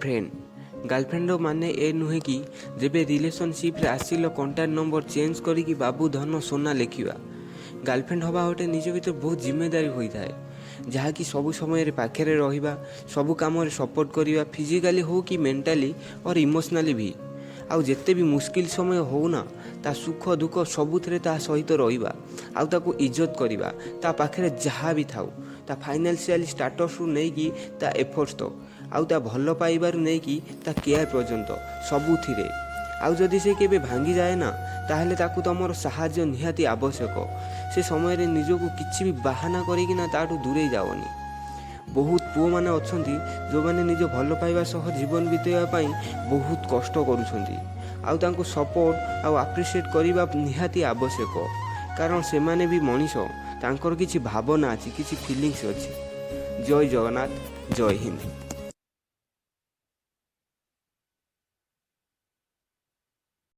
Friend girlfriend ମାନେ ଏ ନୁହେଁ କି ଯେବେ ରିଲେସନସିପ୍ରେ ଆସିଲ କଣ୍ଟାକ୍ଟ ନମ୍ବର ଚେଞ୍ଜ କରିକି ବାବୁ ଧନ সোনা ଲେଖିବା। ଗାର୍ଲଫ୍ରେଣ୍ଡ ହେବା ଗୋଟେ ନିଜ ଭିତରେ ବହୁତ ଜିମ୍ମେଦାରୀ ହୋଇଥାଏ, ଯାହାକି ସବୁ ସମୟରେ ପାଖରେ ରହିବା, ସବୁ କାମରେ ସପୋର୍ଟ କରିବା, ଫିଜିକାଲି ହେଉ କି ମେଣ୍ଟାଲି ଅର୍ ଇମୋସନାଲି ବି। ଆଉ ଯେତେ ବି ମୁସ୍କିଲ ସମୟ ହେଉନା, ତା ସୁଖ ଦୁଃଖ ସବୁଥିରେ ତା ସହିତ ରହିବା, ଆଉ ତାକୁ ଇଜ୍ଜତ କରିବା, ତା ପାଖରେ ଯାହା ବି ଥାଉ, ତା ଫାଇନାନ୍ସିଆଲି ଷ୍ଟାଟସ୍ରୁ ନେଇକି ତା ଏଫର୍ଟସ୍ ତକ, ଆଉ ତା ଭଲ ପାଇବାରୁ ନେଇକି ତା କେୟାର ପର୍ଯ୍ୟନ୍ତ ସବୁଥିରେ। ଆଉ ଯଦି ସେ କେବେ ଭାଙ୍ଗିଯାଏ ନା, ତାହେଲେ ତାକୁ ତୁମର ସାହାଯ୍ୟ ନିହାତି ଆବଶ୍ୟକ। ସେ ସମୟରେ ନିଜକୁ କିଛି ବି ବାହାନା କରିକିନା ତାଠୁ ଦୂରେଇ ଯାଅନି। ବହୁତ ପୁଅମାନେ ଅଛନ୍ତି ଯେଉଁମାନେ ନିଜ ଭଲ ପାଇବା ସହ ଜୀବନ ବିତାଇବା ପାଇଁ ବହୁତ କଷ୍ଟ କରୁଛନ୍ତି, ଆଉ ତାଙ୍କୁ ସପୋର୍ଟ ଆଉ ଆପ୍ରିସିଏଟ୍ କରିବା ନିହାତି ଆବଶ୍ୟକ, କାରଣ ସେମାନେ ବି ମଣିଷ, ତାଙ୍କର କିଛି ଭାବନା ଅଛି, କିଛି ଫିଲିଙ୍ଗସ୍ ଅଛି। ଜୟ ଜଗନ୍ନାଥ, ଜୟ ହିନ୍ଦ।